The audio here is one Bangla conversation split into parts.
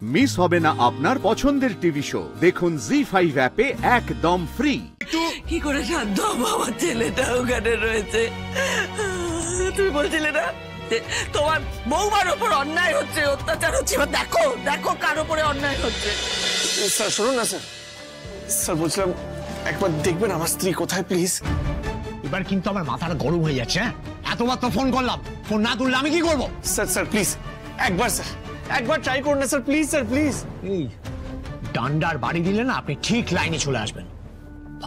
মিস হবে না আপনার পছন্দের টিভি শো। দেখুন জি5 অ্যাপে একদম ফ্রি। কি করে শান্ত আমার ছেলেটা ওখানে রয়েছে? তুমি বলছিলে না তোমার বৌমার ওপর অন্যায় হচ্ছে, অত্যাচার হচ্ছে। দেখো দেখো কার ওপরে অন্যায় হচ্ছে। স্যার শুনুন না স্যার, স্যার বলছিলাম একবার দেখবেন আমার স্ত্রী কোথায় প্লিজ। এবার কিন্তু আমার মাথাটা গরম হয়ে যাচ্ছে। এতবার তো ফোন করলাম, ফোন না তুললে আমি কি করবো? স্যার স্যার প্লিজ একবার, স্যার একবার ট্রাই করুন না স্যার, প্লিজ স্যার প্লিজ। এই ডান্ডার বাড়ি দিলে না আপনি ঠিক লাইনে চলে আসবেন।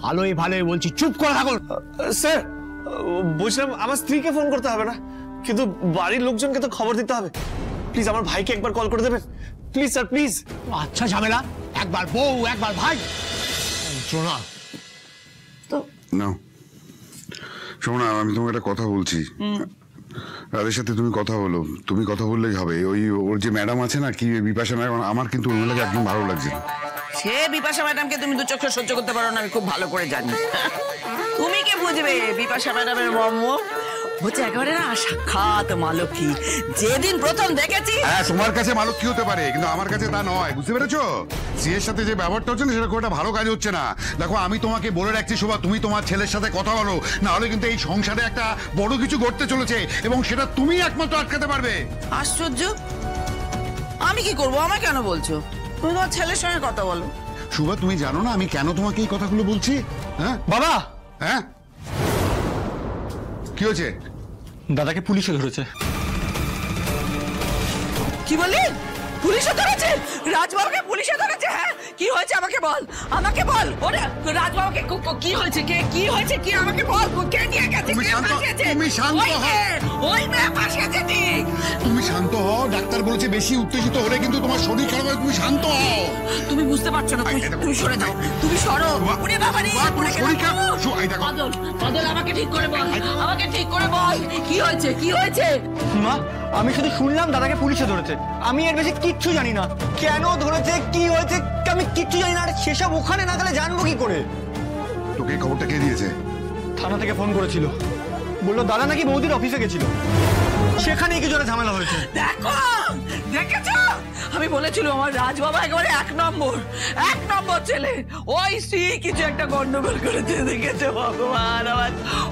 ভালোই ভালোই বলছি, চুপ করে থাকুন। স্যার বলছিলাম আমার স্ত্রীকে ফোন করতে হবে না, কিন্তু বাড়ির লোকজনকে তো খবর দিতে হবে। প্লিজ আমার ভাইকে একবার কল করে দেবেন প্লিজ স্যার প্লিজ। আচ্ছা ঝামেলা, একবার বউ একবার ভাই। শোনা না শোনা, আমি তোমাকে একটা কথা বলছি। রাদের সাথে তুমি কথা বলো, তুমি কথা বললেই হবে। ওই ওর যে ম্যাডাম আছে না, কি বিপাশা ম্যাডাম, আমার কিন্তু ওর লাগে একদম ভালো লাগছে না। সে বিপাশা ম্যাডামকে তুমি দু চোখে সহ্য করতে পারো না, আমি খুব ভালো করে জানি। তুমি কি বুঝবে বিপাশা ম্যাডামের মর্ম? হচ্ছে একেবারে না সাক্ষাৎ মালকী। যেদিন প্রথম দেখেছি। হ্যাঁ, তোমার কাছে মালকী হতে পারে, কিন্তু আমার কাছে তা নয়, বুঝতে পেরেছো? সিএর সাথে যে ব্যবহারটা হচ্ছে না, সেটা খুব একটা ভালো কাজ হচ্ছে না। দেখো আমি তোমাকে বলে রাখছি শোভা, তুমি তোমার ছেলের সাথে কথা বলো, না হলে কিন্তু এই সংসারে একটা বড় কিছু ঘটতে চলেছে, এবং সেটা তুমি একমাত্র আটকাতে পারবে। আশ্চর্য, আমি কি করবো? আমায় কেন বলছো? তুমি তোমার ছেলের সঙ্গে কথা বলো। শোভা, তুমি জানো না আমি কেন তোমাকে এই কথাগুলো বলছি? হ্যাঁ বাবা, হ্যাঁ কি হয়েছে? দাদাকে পুলিশে ধরেছে। কি বললি? পুলিশে ধরেছে? রাজবাবুকে পুলিশে ধরেছে? হ্যাঁ, কি হয়েছে আমাকে বল, আমাকে বল। ওরে রাজবাবুকে কি হয়েছে? কে কি হয়েছে? কি আমাকে বল, কে নিয়ে গেছে? তুমি শান্ত হও, ওই মেয়ে ফাঁসিয়েছে। ঠিক, তুমি শান্ত হও। ডাক্তার বলেছে বেশি উত্তেজিত হলে কিন্তু তোমার শরীর খারাপ হবে। তুমি শান্ত হও। তুমি বুঝতে পারছো না, তুমি সরে যাও, তুমি সরো। ওরে বাবা রে, বদল বদল, আমাকে ঠিক করে বল, আমাকে ঠিক করে বল, কি হয়েছে? কি হয়েছে? মা, আমি শুধু শুনলাম দাদাকে পুলিশে ধরেছে, আমি এর বেশি কিচ্ছু জানি না। কেন ধরেছে, কি হয়েছে, আমি কিচ্ছু জানি না। আর সেসব ওখানে না গেলে জানবো কি করে? তোকে এই খবরটা কে দিয়েছে? থানা থেকে ফোন করেছিল, বললো দাদা নাকি বৌদির অফিসে গেছিল, সেখানেই কিছু একটা ঝামেলা হয়েছে। দেখো, দেখেছো, আমি বলেছিলাম আমার রাজবাবা একেবারে এক নম্বর ছেলে। ওই সি কিছু একটা গন্ডগোল করেছে। দেখেছো ভগবান, আমার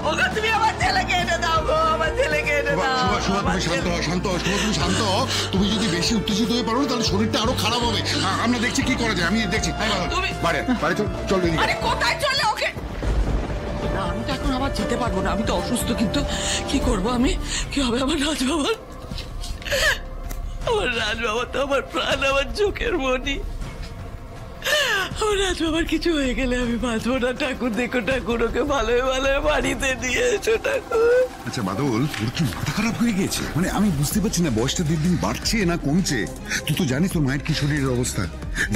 ওকে তুমি আমার ছেলেকে এনে দাও গো, আমার ছেলেকে এনে দাও। তুমি শান্ত হও, তুমি শান্ত হও। তুমি যদি বেশি উত্তেজিত হয়ে পারো তাহলে শরীরটা আরো খারাপ হবে। আমরা দেখছি কি করা যায়, আমি দেখছি। বাড়ি চল। আরে কোথায় চলে? ওকে আমি তো এখন আবার যেতে পারবো না, আমি তো অসুস্থ। কিন্তু কি করবো আমি? কি হবে আমার রাজবাবার? আমার রাজবাবা তো আমার প্রাণ, আমার চোখের মনি। আমার রাজবাবার কিছু হয়ে গেলে আমি বাঁচবো না। ঠাকুর দেখো, ঠাকুর ওকে ভালোই ভালোই বাড়িতে নিয়ে এসো ঠাকুর। আচ্ছা বাদল, তোর কি মাথা খারাপ হয়ে গেছে? মানে আমি বুঝতে পারছি না, বয়সটা দিন দিন বাড়ছে না কমছে। তুই তো জানিস তোর মায়ের কি শরীরের অবস্থা।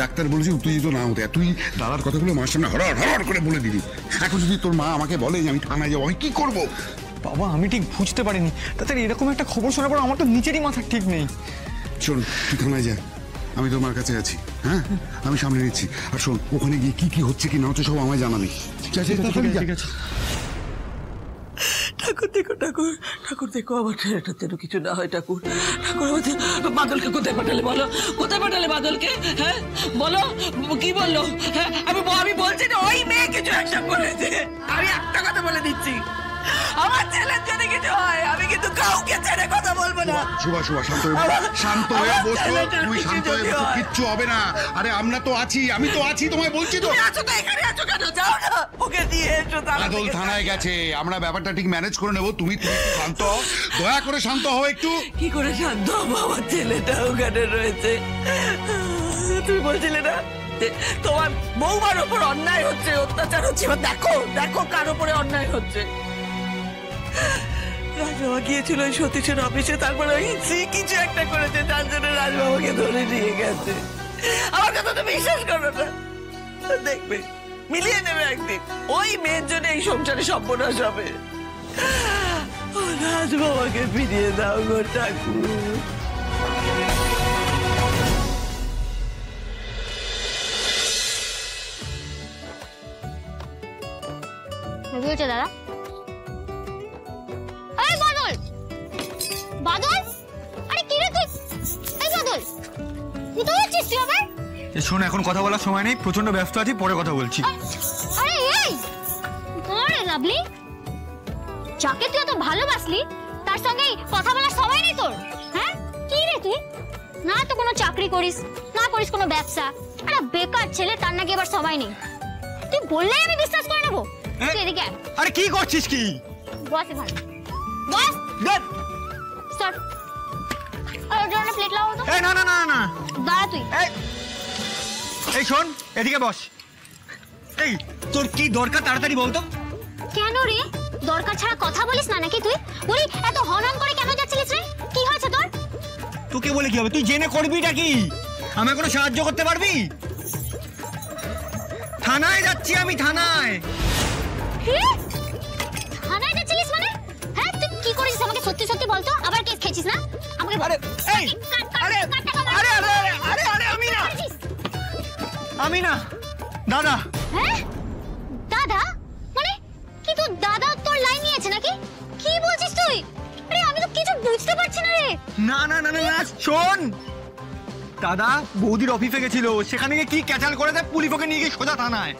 ডাক্তার বলেছে উত্তেজিত না হতে। তুই দাদার কথাগুলো মার সামনে হড় করে বলে দিবি। এখন যদি তোর মা আমাকে বলে যে আমি থানায় যাবো, আমি কি করবো? বাবা, আমি ঠিক বুঝতে পারিনি, তাতে এরকম একটা খবর শোনার পর আমার তো নিজেরই মাথা ঠিক নেই। শোন, তুই থানায় যা, আমি তোমার কাছে আছি। হ্যাঁ, আমি সামনে নিচ্ছি। আর শোন, ওখানে গিয়ে কি কি হচ্ছে কি না হচ্ছে সব আমায় জানাবি। ঠিক আছে? ঠাকুর দেখো, ঠাকুর দেখো, আমার ছেলেটার যেন কিছু না হয়। ঠাকুর বাদলকে কোথায় পাঠালে বলো? কোথায় পাঠালে বাদলকে? হ্যাঁ বলো, কি বললো? হ্যাঁ আমি বলছি না ওই মেয়ে কিছু একটা করেছে। আমি একটা কথা বলে দিচ্ছি, আমার ছেলের যদি কিছু হয় আমি কিন্তু কাউকে ছেড়ে কথা বলবো না। শুভা শান্ত হয়ে বসো। তুমি শান্ত হয়ে বসো, কিচ্ছু হবে না। আরে আমরা তো আছি, আমি তো আছি, তোমায় বলছি তো। তুমি আছো তো, এখানে আছো কেন? যাও না, ওকে দিয়ে এসো। বাদল থানায় গেছে, আমরা ব্যাপারটা ঠিক ম্যানেজ করে নেবো। তুমি শান্ত হও, দয়া করে শান্ত হও একটু। কি করে শান্ত হবো? আমার ছেলেটা ওখানে রয়েছে। তুমি বলছিলে না তোমার বৌমার ওপর অন্যায় হচ্ছে, অত্যাচার হচ্ছে। দেখো দেখো কার ওপরে অন্যায় হচ্ছে। রাজবাবা গিয়েছিল ওই সতীশের অফিসে, তারপরে ওই কিছু একটা করেছে, যার জন্য রাজবাবাকে ধরে নিয়ে গেছে। আমার কথা তো বিশ্বাস করো না, দেখবে মিলিয়ে নেবে একদিন। ওই মেয়ের জন্য এই সংসারে সর্বনাশ হবে। রাজবাবাকে ফিরিয়ে দাও গো ঠাকুর। কি হয়েছে দাদা? এই বাদল, বাদল, আরে কি রে তুই? এই বাদল, কোথায় যাচ্ছিস তুই আবার? শোন, এখন কথা বলার সময় নেই, প্রচন্ড ব্যস্ত আছি, পরে কথা বলছি। আরে এই আরে লাভলি, যাকে তুই এত ভালোবাসলি তার সঙ্গে কথা বলার সময় নেই তোর? হ্যাঁ কি রে তুই? না তো কোনো চাকরি করিস, না করিস কোনো ব্যবসা, আরে বেকার ছেলে, তার নাকি এবার সময় নেই। তুই বললেই আমি বিশ্বাস করে নেবো? তুই এদিকে আয়। আরে কি করছিস কি? বস এখানে বস। স্যার আর ওর জন্য প্লেট লাও তো। এই না না না না, দাঁড়া তুই। এই শোন, এদিকে বস। এই তোর কি দরকার তাড়াতাড়ি বলতো। কেন রে, দরকার ছাড়া কথা বলিস না নাকি তুই? বলি এত হনন করে কেন যাচ্ছিলিস রে? কি হয়েছে তোর? তোকে বলে কি হবে, তুই জেনে করবিটা কি? আমায় কোনো সাহায্য করতে পারবি? থানায় যাচ্ছি আমি, থানায়। কি? থানায় যাচ্ছিলিস মানে? হ্যাঁ তুই কি করেছিস আমাকে সত্যি সত্যি বলতো? আবার কেস খেয়েছিস না আমাকে? আরে এই আরে আরে আরে আরে আরে আমি না, আমি না, দাদা। হ্যাঁ দাদা মানে কি? তোর দাদা তোর লাইন নিয়েছে নাকি? কি বলছিস তুই? আরে আমি তো কিছু বুঝতে পারছি না রে। না না না না, শোন, দাদা বৌদির অফিসে গেছিল, সেখানে গিয়ে কি ক্যাচাল করে দেয়, পুলিশ ওকে নিয়ে গিয়ে সোজা থানায়।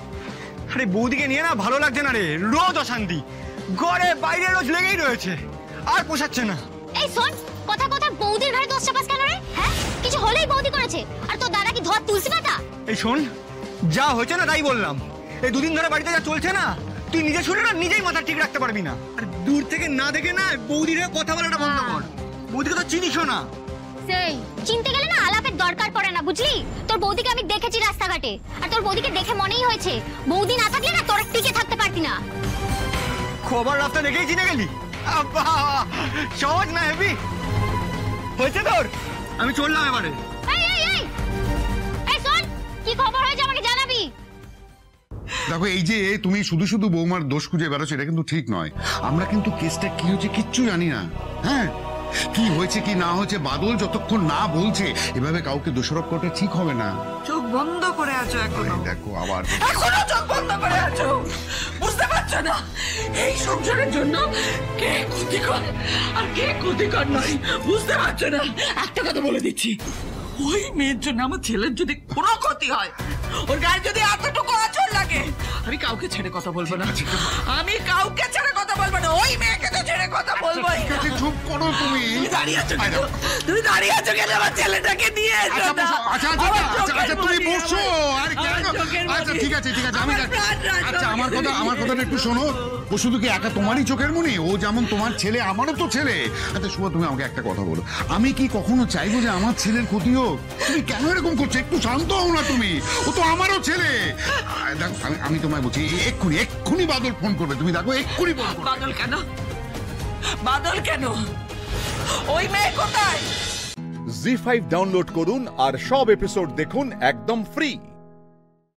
আরে বৌদিকে নিয়ে না ভালো লাগছে না রে, রোজ অশান্তি, ঘরে বাইরে রোজ লেগেই রয়েছে, আর পোষাচ্ছে না। এই শোন, কথা কথা বৌদির ঘরে দোষ চাপাস কেন রে? হ্যাঁ কিছু হলেই বৌদি করেছে, আর তোর দাদা কি ধর তুলসী পাতা? এই শোন, যা হয়েছে না তাই বললাম। এই দুদিন ধরে বাড়িতে যা চলছে না, তুই নিজে শুনে না নিজেই মাথা ঠিক রাখতে পারবি না। আর দূর থেকে না দেখে না বৌদির কথা বলাটা বন্ধ কর। বৌদিকে তো চিনিসও না। সেই চিনতে গেলে না আলাপের দরকার পড়ে না, বুঝলি? তোর বৌদিকে আমি দেখেছি রাস্তাঘাটে, আর তোর বৌদিকে দেখে মনেই হয়েছে বৌদি না থাকলে না তোরা টিকে থাকতে পারতি না। খবর রাস্তা দেখেই চিনে গেলি? আব্বা সহজ না, হেবি হয়েছে তোর। আমি চললাম এবারে। এই এই এই এই শোন, কি খবর হয়েছে আমাকে জানাবি। দেখো, এই যে তুমি শুধু শুধু বৌমার দোষ খুঁজে বেরোছো, এটা কিন্তু ঠিক নয়। আমরা কিন্তু কেসটা কি হয়েছে কিচ্ছু জানি না। হ্যাঁ কি হয়েছে কি না হয়েছে বাদল যতক্ষণ না বলছে, এভাবে কাউকে দোষারোপ করাটা ঠিক হবে না। চোখ বন্ধ করে আছো এখনো? দেখো আবার এখনো চোখ বন্ধ করে আছো? বুঝতে পারছো না এই সংসারের জন্য কে ক্ষতিকর আর কে ক্ষতিকর নয়? বুঝতে পারছো না? একটা কথা বলে দিচ্ছি, ওই মেয়ের জন্য আমার ছেলের যদি কোনো ক্ষতি হয়, ওর গায়ে যদি এতটুকু আঁচড় লাগে, আমি কাউকে ছেড়ে কথা বলবো না। আমি কাউকে ছেড়ে কথা বলবো না, ওই মেয়েকে তো ছেড়ে কথা বলবো। চুপ করো তুমি। তুমি দাঁড়িয়ে আছো কেন? তুমি দাঁড়িয়ে আছো কেন? আমার ছেলেটাকে নিয়ে এসো না। আচ্ছা তুমি বসো। আর কেন? আচ্ছা ঠিক আছে আমি আচ্ছা আমার কথাটা একটু শোনো। ও শুধু কি একা তোমারই চোখের মনি? ও যেমন তোমার ছেলে, আমারও তো ছেলে। আচ্ছা শুভ, তুমি আমাকে একটা কথা বলো, আমি কি কখনো চাইবো যে আমার ছেলের ক্ষতি হোক? তুমি কেন এরকম করছো? একটু শান্ত হও না তুমি, ও তো আমারও ছেলে। দেখো আমি তোমায় বলছি, এক্ষুনি বাদল ফোন করবে, তুমি দেখো এক্ষুনি ফোন করবে। বাদল কেন? বাদল কেন? ওই মেয়ে কোথায়? জি5 ডাউনলোড করুন আর সব এপিসোড দেখুন একদম ফ্রি।